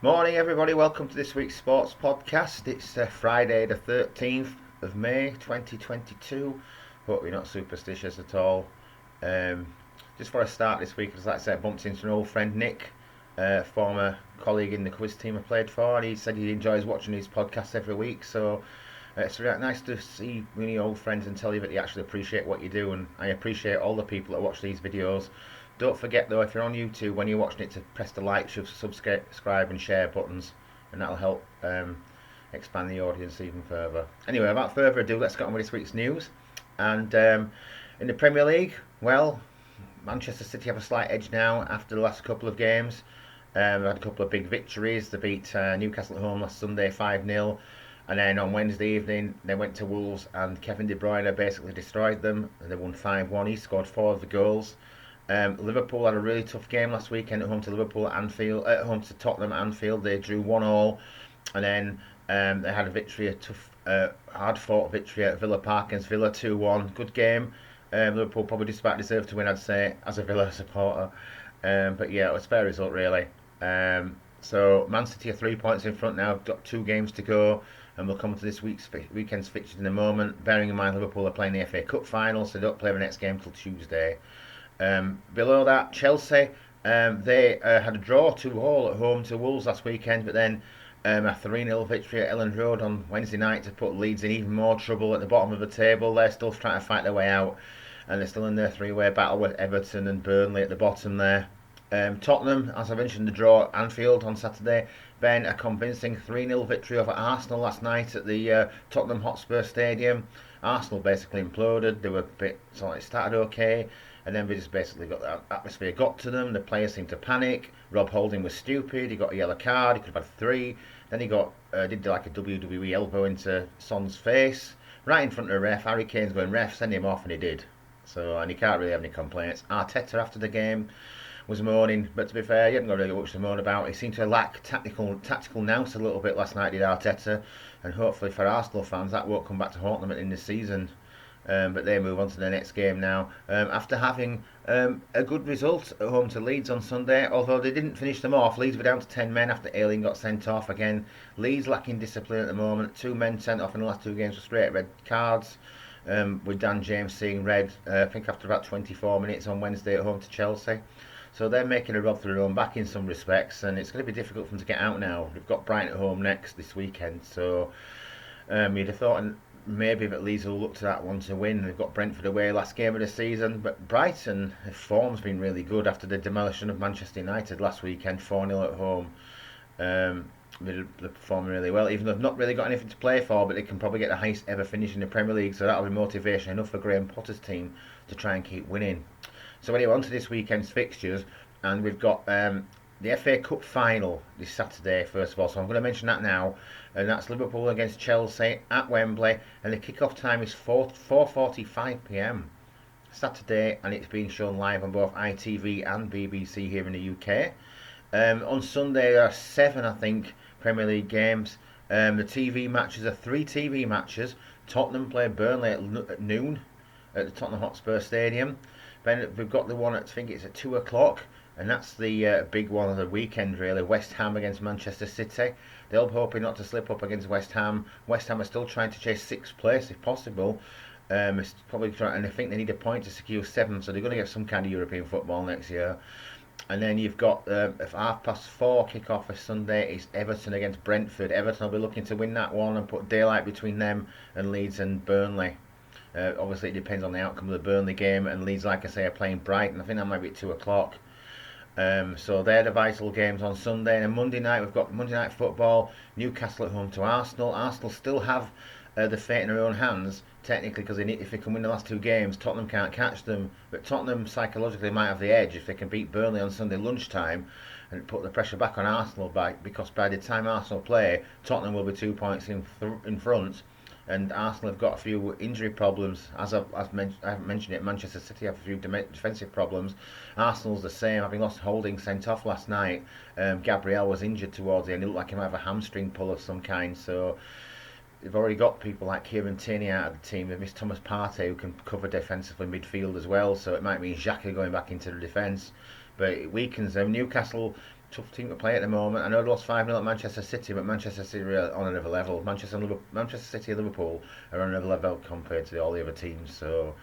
Morning, everybody. Welcome to this week's sports podcast. It's Friday, the 13th of May 2022. Hope you're not superstitious at all. Just before I start this week, I'd like to say I bumped into an old friend, Nick, former colleague in the quiz team I played for, and he said he enjoys watching his podcast every week. So it's really nice to see really old friends and tell you that you actually appreciate what you do, and I appreciate all the people that watch these videos. Don't forget though, if you're on YouTube, when you're watching it, to press the like, subscribe and share buttons, and that'll help expand the audience even further. Anyway, without further ado, let's get on with this week's news. And in the Premier League, well, Manchester City have a slight edge now after the last couple of games. They had a couple of big victories. They beat Newcastle at home last Sunday 5-0. And then on Wednesday evening, they went to Wolves and Kevin De Bruyne basically destroyed them. They won 5-1. He scored 4 of the goals. Liverpool had a really tough game last weekend at home to Liverpool at Anfield, at home to Tottenham at Anfield. They drew 1-1, and then they had a victory, a tough, hard-fought victory at Villa Park against Villa 2-1. Good game. Liverpool probably just about deserved to win, I'd say, as a Villa supporter. But yeah, it was a fair result really. So Man City are 3 points in front now. Got 2 games to go, and we'll come to this weekend's fixtures in a moment. Bearing in mind Liverpool are playing the FA Cup final, so they don't play the next game till Tuesday. Below that, Chelsea, they had a draw 2-2 at home to Wolves last weekend, but then a 3-0 victory at Elland Road on Wednesday night to put Leeds in even more trouble at the bottom of the table. They're still trying to fight their way out, and they're still in their three-way battle with Everton and Burnley at the bottom there. Tottenham, as I mentioned, the draw at Anfield on Saturday. Ben, a convincing 3-0 victory over Arsenal last night at the Tottenham Hotspur Stadium. Arsenal basically imploded. They were a bit, so it started okay, and then they just basically got the atmosphere got to them. The players seemed to panic. Rob Holding was stupid. He got a yellow card. He could have had 3. Then he got did like a WWE elbow into Son's face right in front of the ref. Harry Kane's going, ref, send him off, and he did. So, and he can't really have any complaints. Arteta after the game was moaning, but to be fair, he hadn't got really much to moan about. He seemed to lack tactical nous a little bit last night, did Arteta, and hopefully for Arsenal fans that won't come back to haunt them in this season. But they move on to the next game now. After having a good result at home to Leeds on Sunday, although they didn't finish them off. Leeds were down to 10 men after Ayling got sent off again. Leeds lacking discipline at the moment. 2 men sent off in the last 2 games with straight red cards. With Dan James seeing red, I think after about 24 minutes on Wednesday at home to Chelsea. So they're making a rub for their own back in some respects, and it's going to be difficult for them to get out now. They've got Brighton at home next this weekend, so you'd have thought maybe that Leeds will look to that one to win. They've got Brentford away last game of the season, but Brighton, their form's been really good after the demolition of Manchester United last weekend, 4-0 at home. They're performing really well, even though they've not really got anything to play for, but they can probably get the highest ever finish in the Premier League, so that'll be motivation enough for Graham Potter's team to try and keep winning. So anyway, on to this weekend's fixtures, and we've got the FA Cup final this Saturday first of all, so I'm going to mention that now, and that's Liverpool against Chelsea at Wembley, and the kick-off time is 4:45 p.m. Saturday, and it's being shown live on both ITV and BBC here in the UK. On Sunday there are 7, I think, Premier League games. The TV matches are 3 TV matches. Tottenham play Burnley at noon at the Tottenham Hotspur Stadium. Then we've got the one, I think it's at 2 o'clock, and that's the big one of the weekend really. West Ham against Manchester City. They're hoping not to slip up against West Ham. West Ham are still trying to chase 6th place if possible. It's probably trying, and I think they need a point to secure 7th, so they're going to get some kind of European football next year. And then you've got at 4:30 kick-off for Sunday is Everton against Brentford. Everton will be looking to win that one and put daylight between them and Leeds and Burnley. Obviously it depends on the outcome of the Burnley game, and Leeds, like I say, are playing Brighton. I think that might be at 2 o'clock. So they're the vital games on Sunday. And then Monday night we've got Monday Night Football, Newcastle at home to Arsenal. Arsenal still have the fate in their own hands, technically, because if they can win the last 2 games, Tottenham can't catch them. But Tottenham psychologically might have the edge if they can beat Burnley on Sunday lunchtime and put the pressure back on Arsenal, because by the time Arsenal play, Tottenham will be 2 points in front. And Arsenal have got a few injury problems. As I haven't mentioned it, Manchester City have a few defensive problems. Arsenal's the same, having lost Holding sent off last night. Gabriel was injured towards the end. It looked like he might have a hamstring pull of some kind. So they've already got people like Kieran Tierney out of the team. They've missed Thomas Partey, who can cover defensively midfield as well. So it might mean Xhaka going back into the defence. But it weakens them. Newcastle tough team to play at the moment. I know they lost 5-0 at Manchester City, but Manchester City are on another level. Manchester City and Liverpool are on another level compared to all the other teams. So,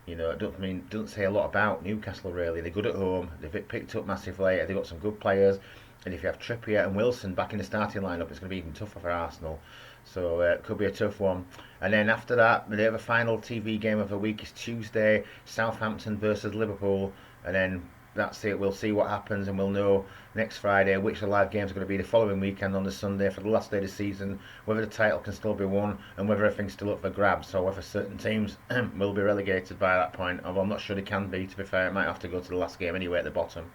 it doesn't say a lot about Newcastle really. They're good at home. They've picked up massively. They've got some good players. And if you have Trippier and Wilson back in the starting lineup, it's going to be even tougher for Arsenal. So it could be a tough one. And then after that, the other final TV game of the week is Tuesday, Southampton versus Liverpool. And then that's it. We'll see what happens, and we'll know next Friday which the live games are going to be the following weekend on the Sunday for the last day of the season, whether the title can still be won and whether everything's still up for grabs, or whether certain teams will be relegated by that point. Although I'm not sure they can be, to be fair. It might have to go to the last game anyway at the bottom.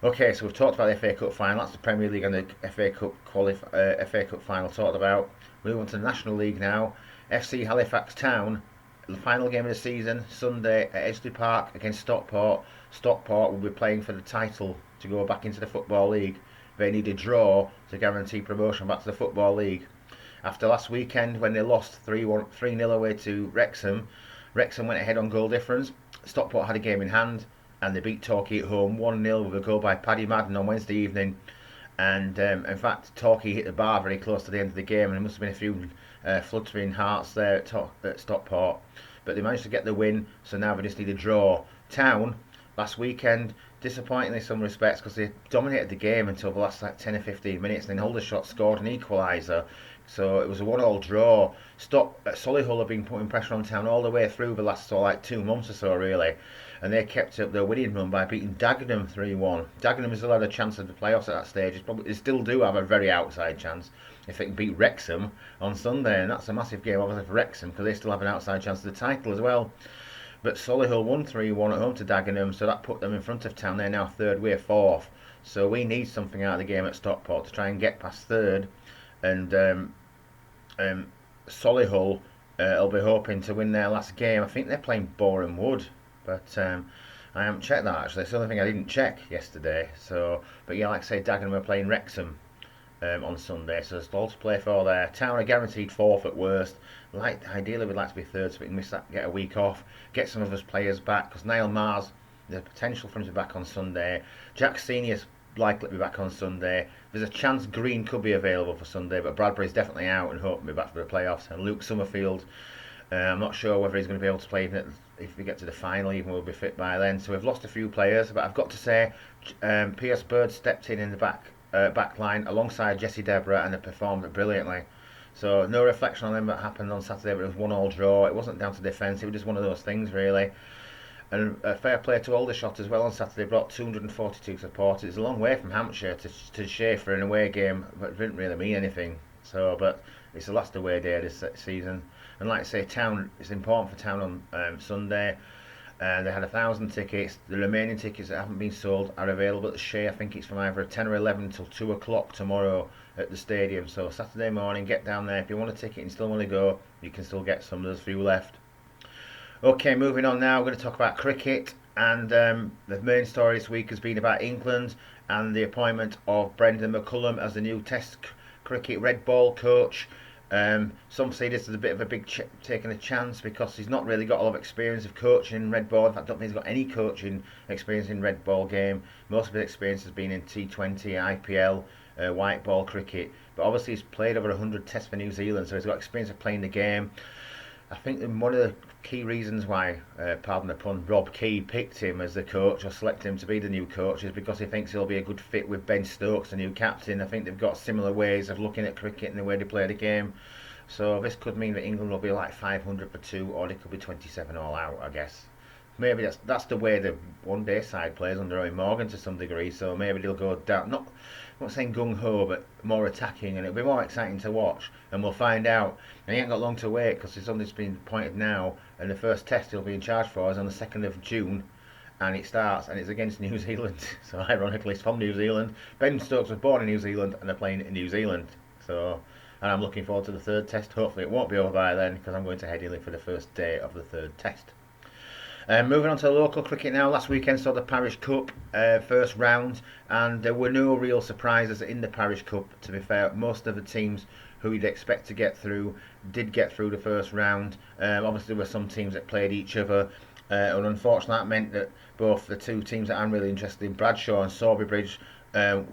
Okay, so we've talked about the FA Cup final. That's the Premier League and the FA Cup FA Cup final talked about. Move on to the National League now. FC Halifax Town, the final game of the season, Sunday at Edgeley Park against Stockport. Stockport will be playing for the title to go back into the Football League. They need a draw to guarantee promotion back to the Football League. After last weekend, when they lost 3-0 away to Wrexham, Wrexham went ahead on goal difference. Stockport had a game in hand, and they beat Torquay at home 1-0 with a goal by Paddy Madden on Wednesday evening. And in fact, Torquay hit the bar very close to the end of the game, and there must have been a few fluttering hearts there at Stockport. But they managed to get the win, so now they just need a draw. Town, last weekend, disappointingly in some respects, because they dominated the game until the last 10 or 15 minutes, and then Aldershot scored an equaliser. So it was a 1-1 draw. Solihull have been putting pressure on Town all the way through the last 2 months or so, really. And they kept up their winning run by beating Dagenham 3-1. Dagenham still had a chance of the playoffs at that stage. They still do have a very outside chance if they can beat Wrexham on Sunday. And that's a massive game, obviously, for Wrexham, because they still have an outside chance of the title as well. But Solihull won 3-1 at home to Dagenham, so that put them in front of Town. They're now third, we're fourth. So we need something out of the game at Stockport to try and get past third. And Solihull will be hoping to win their last game. I think they're playing Boreham Wood, but I haven't checked that actually. It's the only thing I didn't check yesterday. But yeah, like I say, Dagenham are playing Wrexham on Sunday, so there's all to play for there. Town are guaranteed fourth at worst. Ideally, we'd like to be third, so we can miss that, get a week off, get some of us players back, because Niall Mars, there's potential for him to be back on Sunday. Jack Senior's likely to be back on Sunday. There's a chance Green could be available for Sunday, but Bradbury's definitely out and hoping to be back for the playoffs. And Luke Summerfield, I'm not sure whether he's going to be able to play even if we get to the final, even we'll be fit by then. So we've lost a few players, but I've got to say, Pierce Bird stepped in the back line alongside Jesse Deborah, and they performed brilliantly. So no reflection on them that happened on Saturday, but it was 1-1 draw. It wasn't down to defence, it was just one of those things really. And fair play to Aldershot as well on Saturday, brought 242 supporters. It's a long way from Hampshire to Shea for an away game, but it didn't really mean anything. But it's the last away day of this season. And like I say, Town, it's important for Town on Sunday. They had 1,000 tickets. The remaining tickets that haven't been sold are available at Shea. I think it's from either 10 or 11 till 2 o'clock tomorrow at the stadium. So Saturday morning, get down there. If you want a ticket and still want to go, you can still get some. There's a few left. Okay, moving on now. We're going to talk about cricket. And the main story this week has been about England and the appointment of Brendan McCullum as the new Test cricket red ball coach. Some say this is a bit of a big taking a chance, because he's not really got a lot of experience of coaching in red ball. In fact, I don't think he's got any coaching experience in red ball game. Most of his experience has been in T20, IPL, white ball cricket. But obviously he's played over 100 tests for New Zealand, so he's got experience of playing the game. I think one of the key reasons why, pardon the pun, Rob Key picked him as the coach, or selected him to be the new coach, is because he thinks he'll be a good fit with Ben Stokes, the new captain. I think they've got similar ways of looking at cricket and the way they play the game. So this could mean that England will be like 500 for 2, or they could be 27 all out, I guess. Maybe that's the way the one-day side plays under Owen Morgan to some degree, so maybe they'll go down, I'm not saying gung-ho, but more attacking, and it'll be more exciting to watch, and we'll find out. And he ain't got long to wait, because his son has been appointed now, and the first test he'll be in charge for is on the 2nd of June, and it starts, and it's against New Zealand. So ironically, it's from New Zealand. Ben Stokes was born in New Zealand, and they're playing in New Zealand. So, and I'm looking forward to the third test. Hopefully it won't be over by then, because I'm going to Headingley for the first day of the third test. Moving on to local cricket now. Last weekend saw the Parish Cup first round, and there were no real surprises in the Parish Cup, to be fair. Most of the teams who you'd expect to get through did get through the first round. Obviously there were some teams that played each other, and unfortunately that meant that both the two teams that I'm really interested in, Bradshaw and Sowerby Bridge,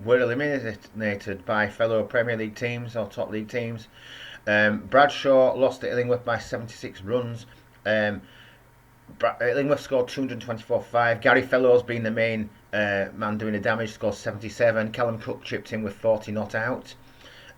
were eliminated by fellow Premier League teams or top league teams. Bradshaw lost to Illingworth by 76 runs. Illingworth scored 224 for 5. Gary Fellows being the main man doing the damage, scored 77. Callum Cook chipped in with 40 not out.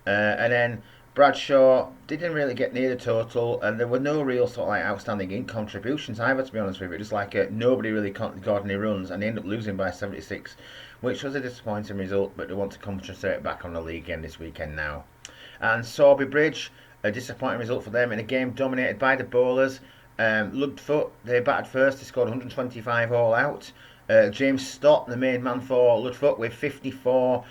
And then Bradshaw didn't really get near the total, and there were no real sort of like outstanding in contributions either, to be honest with you. Just like nobody really got any runs, and they ended up losing by 76, which was a disappointing result, but they want to concentrate back on the league again this weekend now. And Sowerby Bridge, a disappointing result for them in a game dominated by the bowlers. Ludfoot, they batted first, they scored 125 all out. James Stott, the main man for Ludfoot, with 54.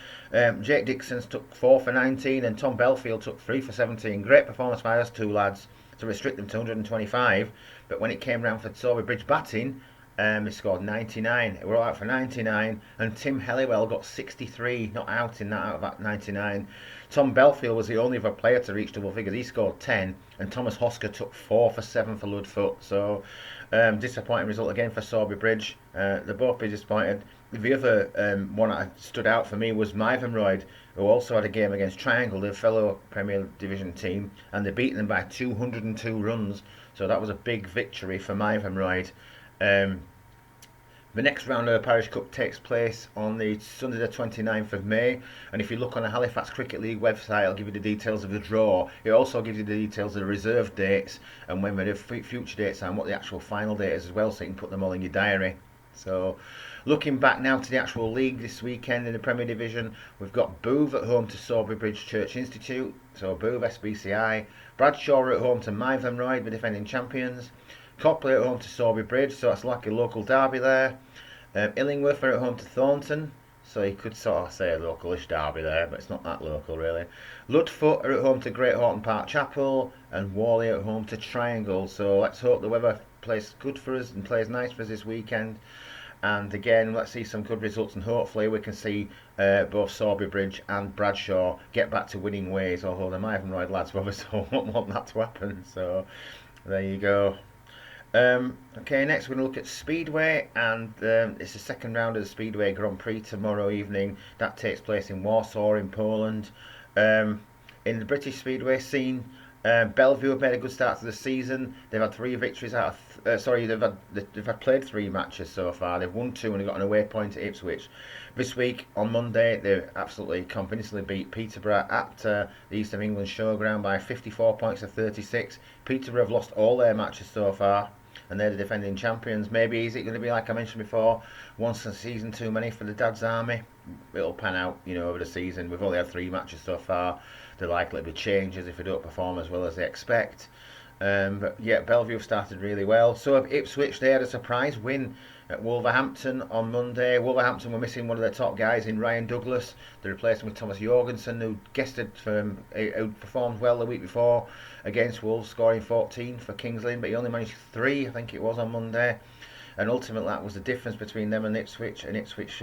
Jake Dixon took 4 for 19, and Tom Belfield took 3 for 17. Great performance by those two lads to restrict them to 125. But when it came round for Sowerby Bridge batting, he scored 99. They were all out for 99, and Tim Helliwell got 63, not out in that out of that 99. Tom Belfield was the only other player to reach double figures. He scored 10, and Thomas Hosker took 4 for 7 for Ludfoot. So disappointing result again for Sowerby Bridge. They'll both be disappointed. The other one that stood out for me was Myvenroyd, who also had a game against Triangle, their fellow Premier Division team, and they beat them by 202 runs. So that was a big victory for Myvenroyd. The next round of the Parish Cup takes place on the Sunday the 29th of May, and if you look on the Halifax Cricket League website, I'll give you the details of the draw. It also gives you the details of the reserve dates and when the future dates are and what the actual final date is as well, so you can put them all in your diary. So looking back now to the actual league this weekend in the Premier Division, we've got Booth at home to Sowerby Bridge Church Institute, so Booth SBCI. Bradshaw at home to Myvenroyd, the defending champions. Copley at home to Sowerby Bridge, so that's like a local derby there. Illingworth are at home to Thornton, so you could sort of say a localish derby there, but it's not that local really. Ludfoot are at home to Great Horton Park Chapel, and Worley at home to Triangle. So let's hope the weather plays good for us and plays nice for us this weekend. And again, let's see some good results, and hopefully we can see both Sowerby Bridge and Bradshaw get back to winning ways, although the Myvenroyd lads obviously won't want that to happen. So there you go. Okay, next we're going to look at Speedway, and it's the second round of the Speedway Grand Prix tomorrow evening. That takes place in Warsaw in Poland. In the British Speedway scene, Belle Vue have made a good start to the season. They've had 3 victories out of they've played 3 matches so far. They've won 2 and they've got an away point at Ipswich. This week on Monday, they absolutely convincingly beat Peterborough at the East of England Showground by 54 points to 36. Peterborough have lost all their matches so far, and they're the defending champions. Maybe is it going to be like I mentioned before, once a season too many for the Dad's Army? It'll pan out, over the season. We've only had 3 matches so far. They're likely to be changes if they don't perform as well as they expect. But yeah, Belle Vue started really well. So have Ipswich. They had a surprise win at Wolverhampton on Monday. Wolverhampton were missing one of their top guys in Ryan Douglas. They replaced him with Thomas Jorgensen, who who performed well the week before against Wolves, scoring 14 for Kings Lynn, but he only managed 3, I think it was, on Monday. And ultimately that was the difference between them and Ipswich. And Ipswich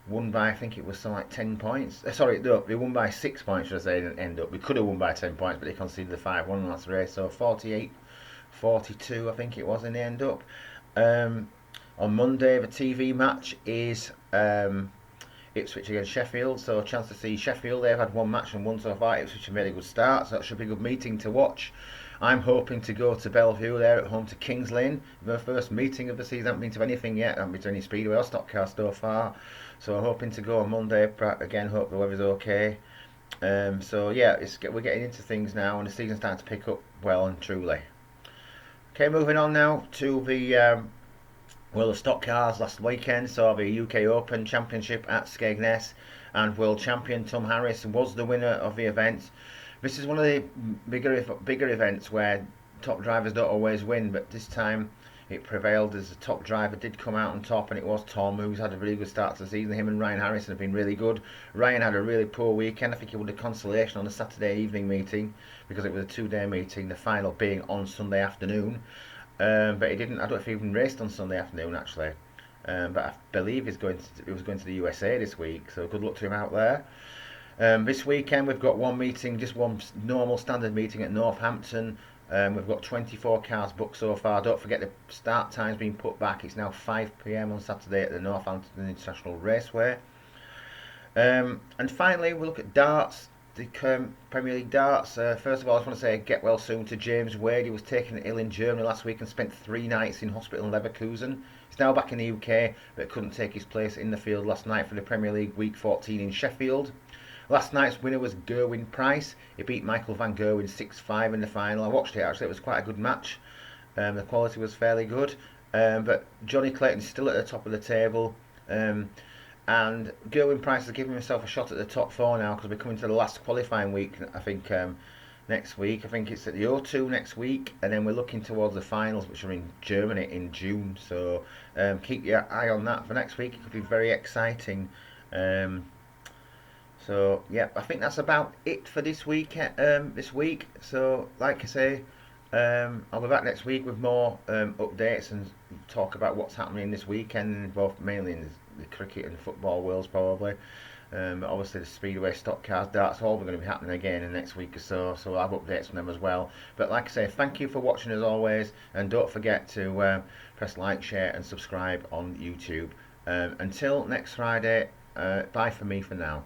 won by, I think it was something like 10 points. Sorry, no, they won by 6 points, should I say. They didn't end up. We could have won by 10 points, but they conceded the 5-1 in that race. So 48-42, I think it was, in the end up. On Monday, the TV match is Ipswich against Sheffield. So a chance to see Sheffield. They've had 1 match and won so far. Ipswich have made a good start, so that should be a good meeting to watch. I'm hoping to go to Belle Vue. They're at home to Kings Lynn. The first meeting of the season. I haven't been to anything yet. I haven't been to any Speedway or stock car so far. So I'm hoping to go on Monday. Again, hope the weather's okay. So yeah, we're getting into things now, and the season's starting to pick up well and truly. Okay, moving on now to the World of Stock Cars last weekend. So the UK Open Championship at Skegness, and World Champion Tom Harris was the winner of the event. This is one of the bigger events where top drivers don't always win, but this time it prevailed as the top driver did come out on top, and it was Tom, who's had a really good start to the season. Him and Ryan Harrison have been really good. Ryan had a really poor weekend. I think he won a consolation on the Saturday evening meeting because it was a 2-day meeting, the final being on Sunday afternoon. But he didn't. I don't know if he even raced on Sunday afternoon actually. But I believe he was going to the USA this week, so good luck to him out there. This weekend we've got one meeting, just one normal standard meeting at Northampton. We've got 24 cars booked so far. Don't forget the start time's been put back. It's now 5 PM on Saturday at the Northampton International Raceway. And finally, we'll look at darts, the Premier League darts. First of all, I just want to say get well soon to James Wade. He was taken ill in Germany last week and spent 3 nights in hospital in Leverkusen. He's now back in the UK, but couldn't take his place in the field last night for the Premier League Week 14 in Sheffield. Last night's winner was Gerwyn Price. He beat Michael van Gerwen 6-5 in the final. I watched it actually, it was quite a good match. The quality was fairly good. But Johnny Clayton's still at the top of the table. And Gerwyn Price is giving himself a shot at the top four now because we're coming to the last qualifying week, I think, next week. I think it's at the O2 next week, and then we're looking towards the finals, which are in Germany in June. So keep your eye on that for next week. It could be very exciting. So yeah, I think that's about it for this week. This week. So like I say, I'll be back next week with more updates and talk about what's happening this weekend, both mainly in the cricket and football worlds probably. Obviously the Speedway, stock cars, darts, all are going to be happening again in the next week or so, so I'll have updates on them as well. But like I say, thank you for watching as always, and don't forget to press like, share and subscribe on YouTube. Until next Friday, bye for me for now.